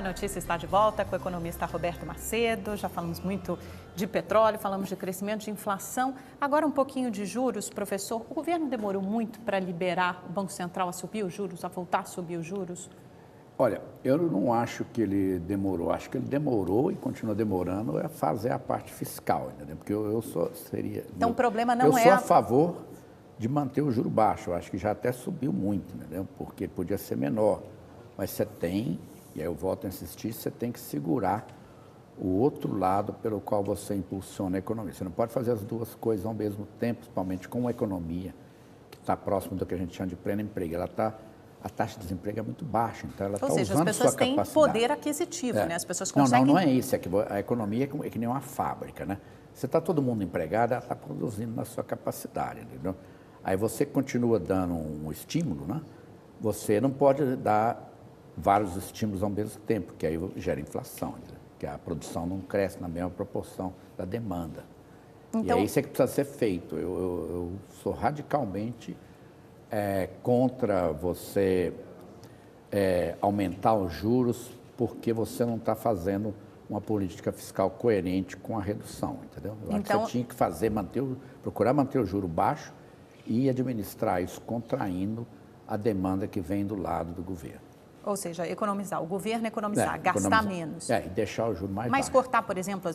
A Notícia está de volta com o economista Roberto Macedo. Já falamos muito de petróleo, falamos de crescimento, de inflação. Agora um pouquinho de juros, professor. O governo demorou muito para liberar o Banco Central a subir os juros, a voltar a subir os juros? Olha, eu não acho que ele demorou. Acho que ele demorou e continua demorando a fazer a parte fiscal, entendeu? Porque Então o problema não eu é... sou a favor de manter o juro baixo. Eu acho que já até subiu muito, entendeu? Porque podia ser menor. Mas você tem, e aí eu volto a insistir, você tem que segurar o outro lado pelo qual você impulsiona a economia. Você não pode fazer as duas coisas ao mesmo tempo, principalmente com uma economia que está próximo do que a gente chama de pleno emprego. A taxa de desemprego é muito baixa, então ela está usando sua capacidade. Ou seja, as pessoas têm poder aquisitivo, né? As pessoas conseguem... Não é isso, é que a economia é que nem uma fábrica, né? Você está todo mundo empregado, ela está produzindo na sua capacidade, entendeu? Aí você continua dando um estímulo, né? Você não pode dar vários estímulos ao mesmo tempo, que aí gera inflação, entendeu? Que a produção não cresce na mesma proporção da demanda. Então... E é isso que precisa ser feito. Eu sou radicalmente contra você aumentar os juros porque você não está fazendo uma política fiscal coerente com a redução, entendeu? Eu acho que você tinha que procurar manter o juro baixo e administrar isso contraindo a demanda que vem do lado do governo. Ou seja, economizar, o governo gastar menos. E deixar o juro mais baixo. Mas cortar, por exemplo,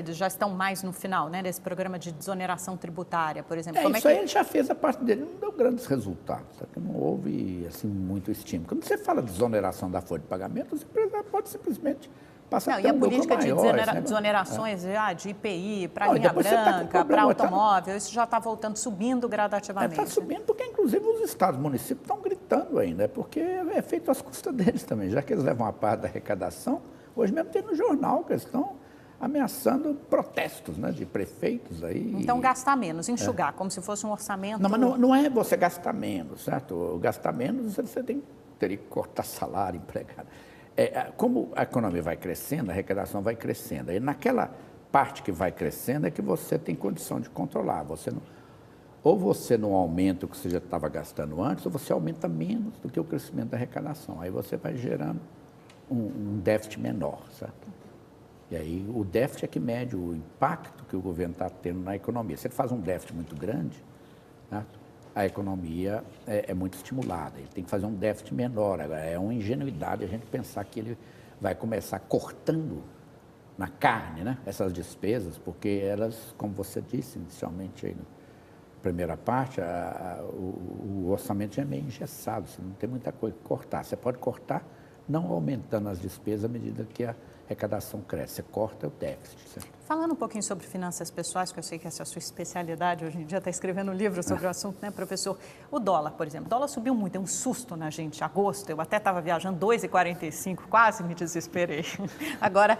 já estão mais no final, né, desse programa de desoneração tributária, por exemplo. Aí ele já fez a parte dele, não deu grandes resultados, sabe? Não houve assim, muito estímulo. Quando você fala de desoneração da folha de pagamento, o empresário pode simplesmente passar a ter um lucro maior. E a política de desonerações de IPI, para linha branca, para automóvel, isso já está voltando, subindo gradativamente. Está subindo porque, inclusive, os estados e municípios estão gritando ainda, porque é feito às custas deles também. Já que eles levam a parte da arrecadação, hoje mesmo tem no jornal que eles estão ameaçando protestos, né, de prefeitos aí. Então, gastar menos, enxugar, como se fosse um orçamento... Não, mas não é você gastar menos, certo? Gastar menos, você teria que cortar salário, empregado. Como a economia vai crescendo, a arrecadação vai crescendo. Aí naquela parte que vai crescendo é que você tem condição de controlar. Ou você não aumenta o que você já estava gastando antes, ou você aumenta menos do que o crescimento da arrecadação. Aí você vai gerando um déficit menor, certo? E aí o déficit é que mede o impacto que o governo está tendo na economia. Se ele faz um déficit muito grande, certo? A economia é muito estimulada, ele tem que fazer um déficit menor. Agora, é uma ingenuidade a gente pensar que ele vai começar cortando na carne, né, essas despesas, porque elas, como você disse inicialmente aí na primeira parte, o orçamento já é meio engessado, você não tem muita coisa que cortar. Você pode cortar não aumentando as despesas à medida que a arrecadação cresce, você corta o déficit. Certo? Falando um pouquinho sobre finanças pessoais, que eu sei que essa é a sua especialidade, hoje em dia está escrevendo um livro sobre o assunto, né, professor? O dólar, por exemplo, o dólar subiu muito, deu um susto na gente, agosto, eu até estava viajando 2,45, quase me desesperei. Agora,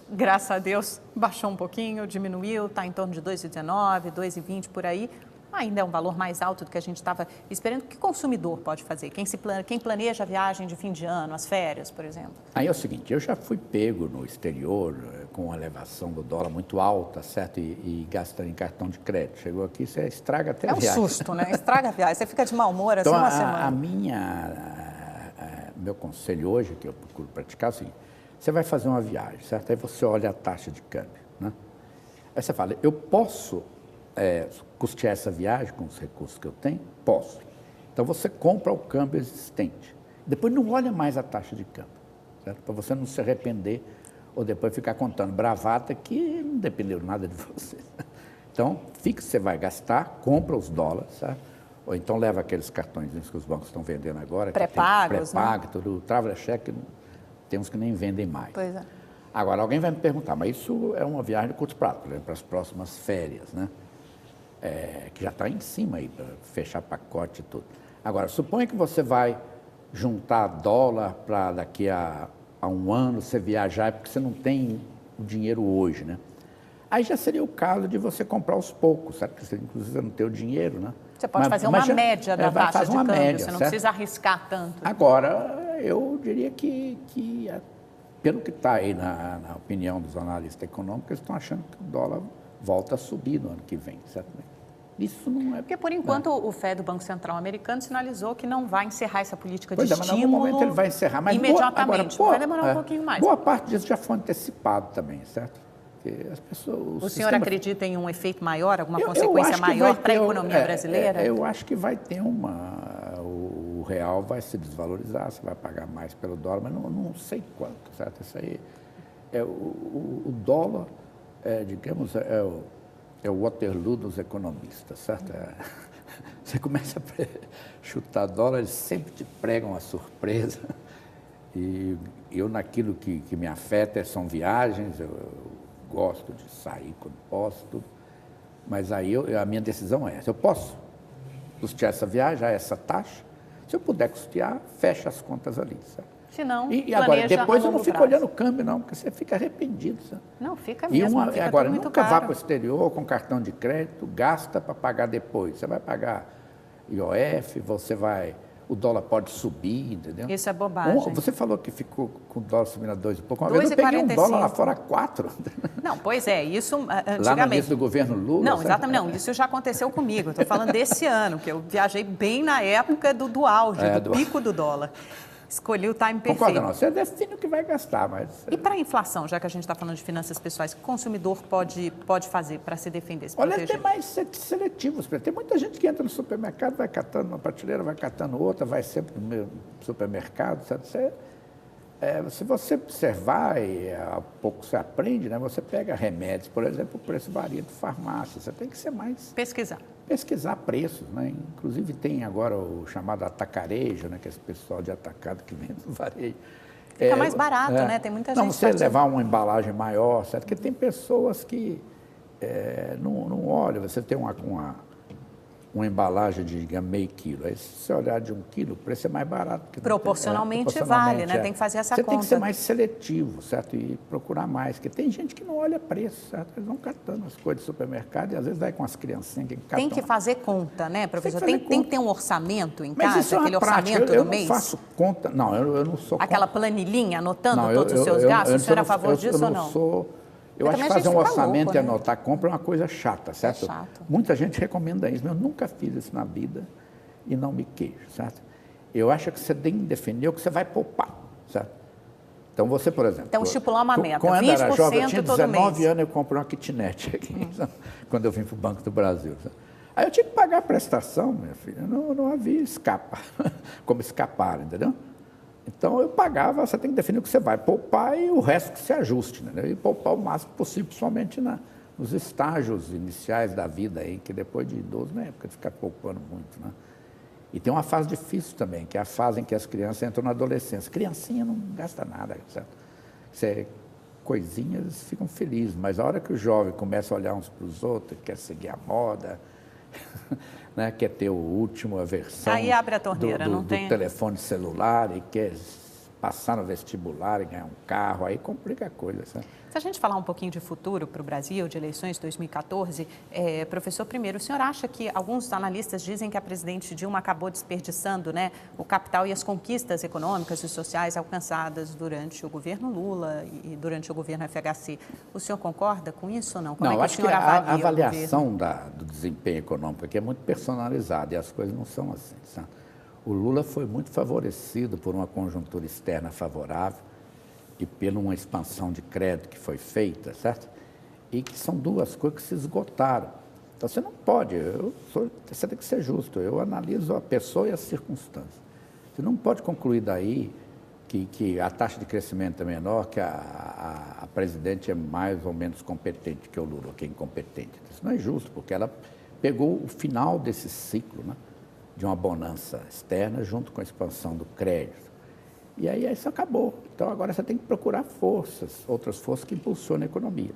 graças a Deus, baixou um pouquinho, diminuiu, está em torno de 2,19, 2,20 por aí. Ainda é um valor mais alto do que a gente estava esperando. O que o consumidor pode fazer? Quem planeja a viagem de fim de ano, as férias, por exemplo? Aí é o seguinte, eu já fui pego no exterior com uma elevação do dólar muito alta, certo? E gastando em cartão de crédito. Chegou aqui, você estraga até a viagem. É um susto, né? Estraga a viagem. Você fica de mau humor assim uma semana. Meu conselho hoje, que eu procuro praticar, é o seguinte, você vai fazer uma viagem, certo? Aí você olha a taxa de câmbio, né? Aí você fala, eu posso custear essa viagem com os recursos que eu tenho? Posso. Então, você compra o câmbio existente. Depois, não olha mais a taxa de câmbio, certo? Para você não se arrepender ou depois ficar contando bravata que não dependeu nada de você. Então, fica, você vai gastar, compra os dólares, certo? Ou então leva aqueles cartões que os bancos estão vendendo agora. Pré-pagos, pré-pago, tudo, travel check, tem uns que nem vendem mais. Pois é. Agora, alguém vai me perguntar, mas isso é uma viagem de curto prazo, por exemplo, para as próximas férias, né? Que já está em cima aí, para fechar pacote e tudo. Agora, suponha que você vai juntar dólar para daqui a um ano você viajar, porque você não tem o dinheiro hoje, né? Aí já seria o caso de você comprar aos poucos, certo? Porque você, inclusive, não tem o dinheiro, né? Você pode fazer uma média da taxa de câmbio, média, você não certo? precisa arriscar tanto. Agora, eu diria que pelo que está aí na opinião dos analistas econômicos, eles estão achando que o dólar volta a subir no ano que vem, certo? Isso não é... Porque, por enquanto, o FED, o Banco Central americano, sinalizou que não vai encerrar essa política de Pois é, mas em estímulo algum momento ele vai encerrar. Mas imediatamente. agora, Vai demorar um pouquinho mais. Boa parte disso já foi antecipado também, certo? Porque as pessoas... O senhor acredita em um efeito maior, alguma consequência maior para a economia brasileira? Eu acho que vai ter uma... O real vai se desvalorizar, você vai pagar mais pelo dólar, mas não sei quanto, certo? Isso aí... o dólar, digamos, é o Waterloo dos economistas, certo? Você começa a chutar dólar, eles sempre te pregam a surpresa. E eu, naquilo que me afeta, são viagens, eu gosto de sair quando posso, tudo. Mas aí a minha decisão é essa. Eu posso custear essa viagem, essa taxa. Se eu puder custear, fecha as contas ali, certo? Se não, e agora, depois eu não fico olhando o câmbio, não, porque você fica arrependido. Sabe? Não, fica mesmo. Agora, nunca vá para o exterior com cartão de crédito, gasta para pagar depois. Você vai pagar IOF, o dólar pode subir, entendeu? Isso é bobagem. Você falou que ficou com o dólar subindo a 2 e pouco. Uma vez eu peguei um dólar lá fora a 4. Não, pois é, isso antigamente. Lá no início do governo Lula. Não, exatamente, não, isso já aconteceu comigo. Estou falando desse ano, que eu viajei bem na época do auge, do pico do dólar. Escolhi o time perfeito. Concorda, não? Você define o que vai gastar, mas... E para a inflação, já que a gente está falando de finanças pessoais, o que o consumidor pode fazer para se defender, se proteger? Olha, tem mais seletivos. Tem muita gente que entra no supermercado, vai catando uma prateleira, vai catando outra, vai sempre no mesmo supermercado, sabe? Se você observar e a pouco você aprende, né? Você pega remédios, por exemplo, o preço varia de farmácia. Você tem que ser mais... Pesquisar preços, né? Inclusive tem agora o chamado atacarejo, né? Que é esse pessoal de atacado que vende no varejo. Fica mais barato, né? Tem muita gente... Não, você levar uma embalagem maior, certo? Porque tem pessoas que não olham. Você tem uma embalagem de, digamos, meio quilo. Aí, se você olhar de 1 quilo, o preço é mais barato. Proporcionalmente vale, né? Tem que fazer essa conta. Você tem que ser mais seletivo, certo? E procurar mais. Porque tem gente que não olha preço, certo? Eles vão catando as coisas do supermercado e às vezes vai com as criancinhas que catam. Tem que fazer conta, né, professor? Tem que ter um orçamento em casa, isso aquele orçamento do mês? Eu não faço conta, não, eu não sou... Aquela planilhinha anotando todos os seus gastos? O senhor é a favor disso ou não? Eu acho que fazer um orçamento e anotar compra é uma coisa chata, certo? É chato. Muita gente recomenda isso, mas eu nunca fiz isso na vida e não me queixo, certo? Eu acho que você tem que definir o que você vai poupar, certo? Então, você, por exemplo... Então, estipular uma meta, 20% todo mês. Quando eu era jovem, eu tinha 19 anos, eu comprei uma kitnet aqui, quando eu vim para o Banco do Brasil. Sabe? Aí eu tinha que pagar a prestação, minha filha, não havia como escapar, entendeu? Então, eu pagava, você tem que definir o que você vai poupar e o resto que se ajuste, né? E poupar o máximo possível, principalmente nos estágios iniciais da vida, aí, que depois de idoso não é época de ficar poupando muito, né? E tem uma fase difícil também, que é a fase em que as crianças entram na adolescência. Criancinha não gasta nada, certo? Coisinhas ficam felizes, mas a hora que o jovem começa a olhar uns para os outros, quer seguir a moda... né, quer ter a última versão aí abre a torneira, do telefone celular e quer passar no vestibular e ganhar um carro, aí complica a coisa. Sabe? Se a gente falar um pouquinho de futuro para o Brasil, de eleições de 2014, professor, primeiro, o senhor acha que alguns analistas dizem que a presidente Dilma acabou desperdiçando, né, o capital e as conquistas econômicas e sociais alcançadas durante o governo Lula e durante o governo FHC. O senhor concorda com isso ou não? Como não, é que acho o senhor que avalia a avaliação do desempenho econômico aqui é muito personalizada e as coisas não são assim, sabe? O Lula foi muito favorecido por uma conjuntura externa favorável e pela uma expansão de crédito que foi feita, certo? E que são duas coisas que se esgotaram. Então, você não pode, você tem que ser justo, eu analiso a pessoa e as circunstâncias. Você não pode concluir daí que a taxa de crescimento é menor, que a presidente é mais ou menos competente que o Lula, que é incompetente. Isso não é justo, porque ela pegou o final desse ciclo, né? De uma bonança externa junto com a expansão do crédito. E aí isso acabou. Então agora você tem que procurar outras forças que impulsionam a economia.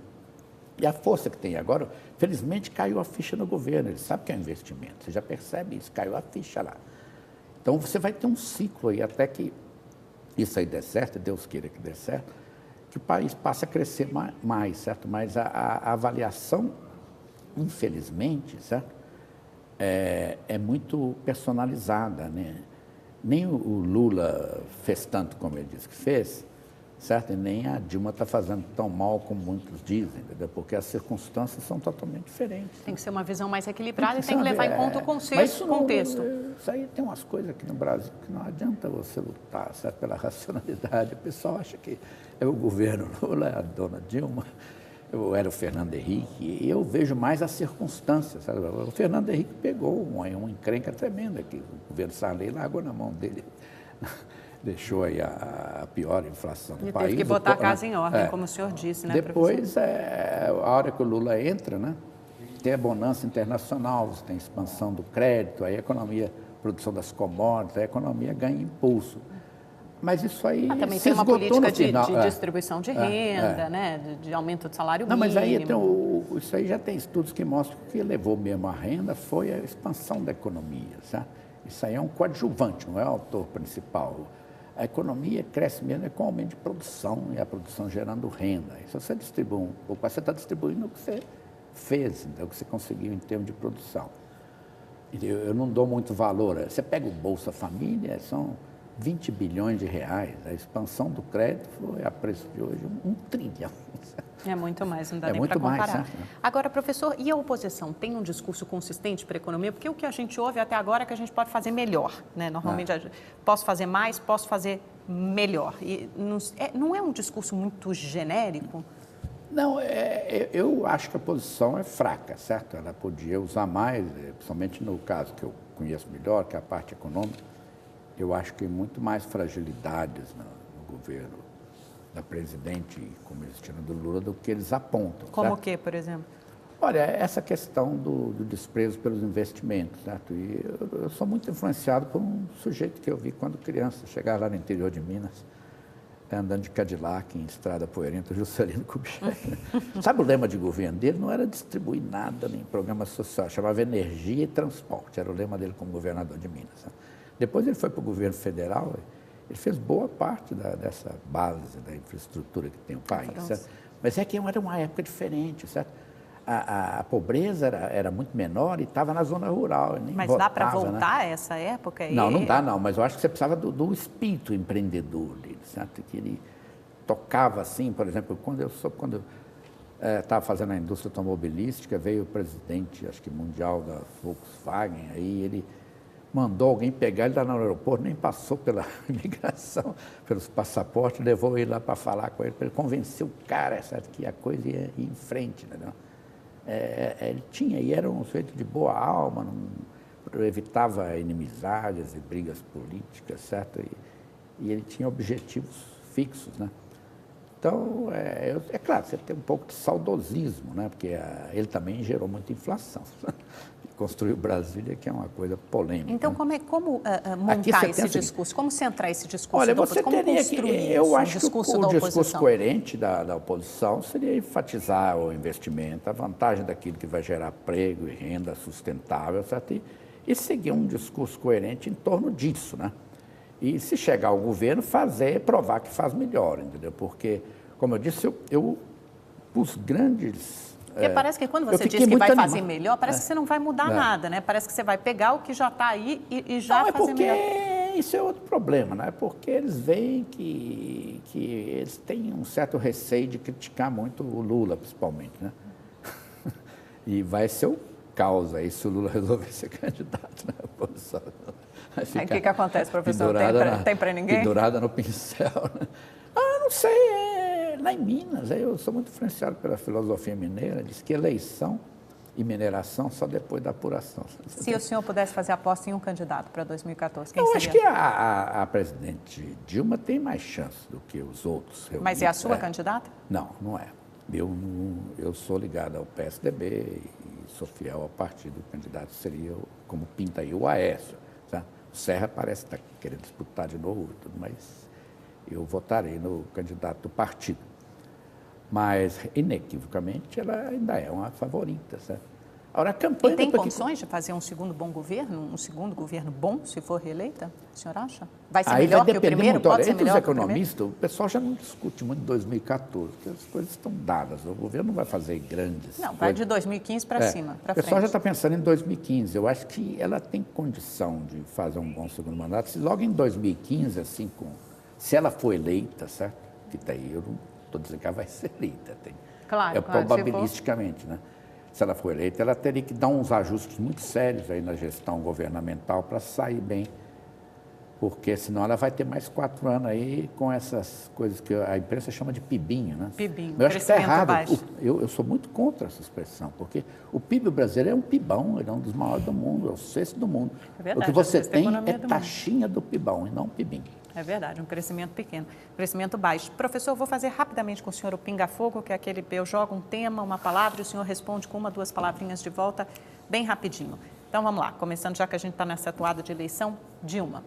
E a força que tem agora, felizmente caiu a ficha no governo, ele sabe que é um investimento, você já percebe isso, caiu a ficha lá. Então você vai ter um ciclo aí até que isso aí dê certo, Deus queira que dê certo, que o país passe a crescer mais, certo? Mas a avaliação, infelizmente, certo? É muito personalizada, né? Nem o Lula fez tanto como ele disse que fez, certo? E nem a Dilma está fazendo tão mal como muitos dizem, entendeu? Porque as circunstâncias são totalmente diferentes. Tem que ser uma visão mais equilibrada e tem que levar em conta o contexto. Isso aí tem umas coisas aqui no Brasil que não adianta você lutar, certo? Pela racionalidade. O pessoal acha que é o governo Lula, é a dona Dilma, era o Fernando Henrique, e eu vejo mais as circunstâncias, sabe? O Fernando Henrique pegou uma encrenca tremenda que o governo Sarney largou na mão dele. Deixou aí a pior inflação do país. Teve que botar a casa em ordem, como o senhor disse, né, depois, a hora que o Lula entra, né, tem a bonança internacional, tem expansão do crédito, aí a economia, produção das commodities, a economia ganha impulso. Mas isso aí também se tem uma política de final. Distribuição de renda, né, de aumento do salário mínimo. Não, mas aí isso aí já tem estudos que mostram que o que levou mesmo a renda foi a expansão da economia, sabe? Isso aí é um coadjuvante, não é o autor principal. A economia cresce mesmo com aumento de produção, e a produção gerando renda. E se você distribui um pouco, você está distribuindo o que você fez, o que você conseguiu em termos de produção. Eu não dou muito valor. Você pega o Bolsa Família, são 20 bilhões de reais. A expansão do crédito foi, a preço de hoje, 1 trilhão. É muito mais, não dá nem para comparar. Agora, professor, e a oposição tem um discurso consistente para a economia? Porque o que a gente ouve até agora é que a gente pode fazer melhor, né? Normalmente, posso fazer mais, posso fazer melhor. E não é um discurso muito genérico? Não, eu acho que a posição é fraca, certo? Ela podia usar mais, principalmente no caso que eu conheço melhor, que é a parte econômica. Eu acho que muito mais fragilidades no governo da presidente, como existiram do Lula, do que eles apontam. Como certo? o quê, por exemplo? Olha, essa questão do desprezo pelos investimentos, certo? E eu sou muito influenciado por um sujeito que eu vi quando criança, chegar lá no interior de Minas, andando de Cadillac em estrada poeirenta, Juscelino Kubitschek. Sabe o lema de governo dele? Não era distribuir nada nem programa social, chamava energia e transporte, era o lema dele como governador de Minas. Certo? Depois ele foi para o governo federal, ele fez boa parte dessa base da infraestrutura que tem o país. Certo? Mas é que era uma época diferente, certo? A pobreza era muito menor e estava na zona rural. Nem mas votava, dá para voltar a essa época? Não dá não, mas eu acho que você precisava do espírito empreendedor dele, certo? Que ele tocava assim, por exemplo, quando eu estava fazendo a indústria automobilística, veio o presidente, acho que mundial da Volkswagen, aí ele mandou alguém pegar ele lá no aeroporto, nem passou pela imigração, pelos passaportes, levou ele lá para falar com ele, para ele convencer o cara, certo? Que a coisa ia em frente, entendeu? Ele tinha, e era um sujeito de boa alma, evitava inimizades e brigas políticas, certo? E ele tinha objetivos fixos, né? Então, é claro, você tem um pouco de saudosismo, né? Porque ele também gerou muita inflação. Construiu Brasília, que é uma coisa polêmica. Então, como montar esse discurso? Como centrar esse discurso? Olha, você teria que... Eu acho que o discurso coerente da oposição seria enfatizar o investimento, a vantagem daquilo que vai gerar emprego e renda sustentável, certo? E seguir um discurso coerente em torno disso, né? E se chegar ao governo, provar que faz melhor, entendeu? Porque, como eu disse, os grandes... Porque parece que quando você diz que vai fazer melhor, parece que você não vai mudar nada, né? Parece que você vai pegar o que já está aí e já fazer melhor. Isso é outro problema, né? Porque eles veem que eles têm um certo receio de criticar muito o Lula, principalmente, né? E vai ser o caos aí se o Lula resolver ser candidato na oposição. Aí o que acontece, professor? Tem para ninguém? Pendurada no pincel, né? Não sei, lá em Minas, eu sou muito influenciado pela filosofia mineira, diz que eleição e mineração só depois da apuração. Se o senhor pudesse fazer aposta em um candidato para 2014, quem seria? Eu acho que a presidente Dilma tem mais chance do que os outros reunidos. Mas é a sua candidata? Não é. Eu sou ligado ao PSDB e sou fiel ao partido. O candidato seria, como pinta aí, o Aécio. Tá? O Serra parece estar querendo disputar de novo, mas eu votarei no candidato do partido. Mas, inequivocamente, ela ainda é uma favorita, certo? Agora, a campanha... E tem condições de fazer um segundo bom governo, um segundo governo bom, se for reeleita? O senhor acha? Vai ser melhor que o primeiro? Pode ser melhor que o primeiro? Entre os economistas, o pessoal já não discute muito em 2014, porque as coisas estão dadas. O governo não vai fazer grandes... Não, vai de 2015 para cima, para frente. O pessoal já está pensando em 2015. Eu acho que ela tem condição de fazer um bom segundo mandato. Se logo em 2015, assim, se ela for eleita, certo? que tem. Eu não estou dizendo que ela vai ser eleita. Claro, probabilisticamente, né? Se ela for eleita, ela teria que dar uns ajustes muito sérios aí na gestão governamental para sair bem, porque senão ela vai ter mais 4 anos aí com essas coisas que a imprensa chama de PIBinho, né? PIBinho, eu acho que está errado. baixo. Eu sou muito contra essa expressão, porque o PIB brasileiro é um PIBão, ele é um dos maiores do mundo, é o 6º do mundo. É verdade, o que você tem é do taxinha do PIBão e não PIBinho. É verdade, um crescimento pequeno, crescimento baixo. Professor, vou fazer rapidamente com o senhor o pinga-fogo, que é aquele, eu jogo um tema, uma palavra, e o senhor responde com 1, 2 palavrinhas de volta, bem rapidinho. Então vamos lá, começando já que a gente está nessa atuada de eleição, Dilma.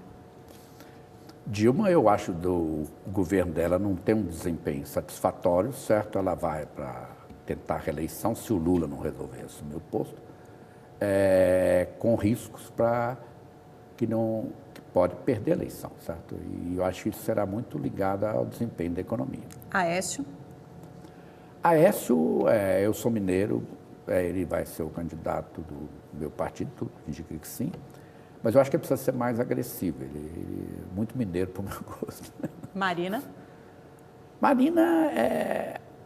Dilma, eu acho o governo dela não tem um desempenho satisfatório, certo? Ela vai para tentar a reeleição, se o Lula não resolver assumir o posto, com riscos para que pode perder a eleição, certo? E eu acho que isso será muito ligado ao desempenho da economia. Aécio. Aécio, eu sou mineiro, ele vai ser o candidato do meu partido, tudo indica que sim, mas eu acho que ele precisa ser mais agressivo, ele é muito mineiro para o meu gosto. Marina. Marina,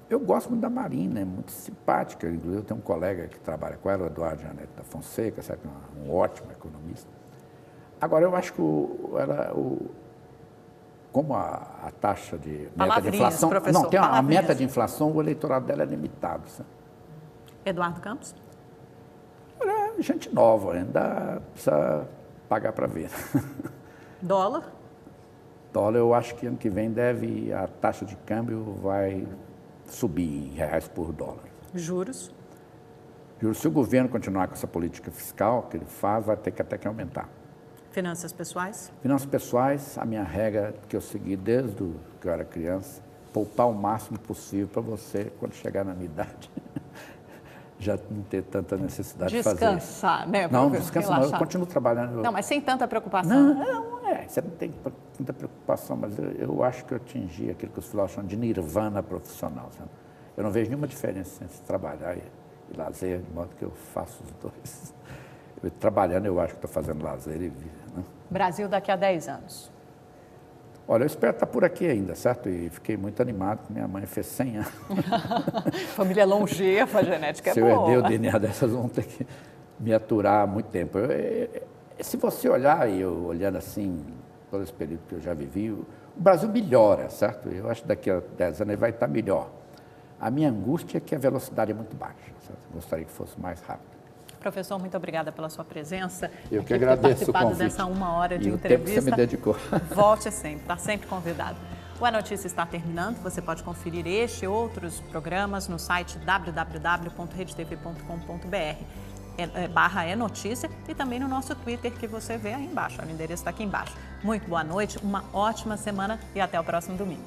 eu gosto muito da Marina, é muito simpática, eu tenho um colega que trabalha com ela, o Eduardo Janete da Fonseca, sabe, um ótimo economista. Agora, eu acho que como a taxa de meta de inflação... Professor, não, tem a meta de inflação, o eleitorado dela é limitado. Sabe? Eduardo Campos? É gente nova, ainda precisa pagar para ver. Dólar? Dólar, eu acho que ano que vem a taxa de câmbio vai subir em reais por dólar. Juros? Juros, se o governo continuar com essa política fiscal que ele faz, vai ter que até que aumentar. Finanças pessoais? Finanças pessoais, a minha regra que eu segui desde que eu era criança, poupar o máximo possível para você, quando chegar na minha idade, já não ter tanta necessidade de fazer isso. Descansar, né? Não, descansa não, eu continuo trabalhando. Não, mas sem tanta preocupação. Você não tem tanta preocupação, mas eu acho que eu atingi aquilo que os filósofos chamam de nirvana profissional. Sabe? Eu não vejo nenhuma diferença entre trabalhar e lazer, de modo que eu faço os dois. Trabalhando, eu acho que estou fazendo lazer e vida. Né? Brasil daqui a 10 anos. Olha, eu espero estar por aqui ainda, certo? E fiquei muito animado, porque minha mãe fez 100 anos. Família longeva, a genética Se é boa. Se eu herdei o DNA dessas, vão ter que me aturar há muito tempo. Se você olhar, e eu olhando assim, todo esse período que eu já vivi, o Brasil melhora, certo? Eu acho que daqui a 10 anos ele vai estar melhor. A minha angústia é que a velocidade é muito baixa, certo? Eu gostaria que fosse mais rápido. Professor, muito obrigada pela sua presença. Eu que agradeço o participado convite. Dessa 1 hora de e entrevista. O tempo que você me dedicou. Volte sempre, está sempre convidado. O A Notícia está terminando. Você pode conferir este e outros programas no site www.redetv.com.br/enotícia e também no nosso Twitter, que você vê aí embaixo. O endereço está aqui embaixo. Muito boa noite, uma ótima semana e até o próximo domingo.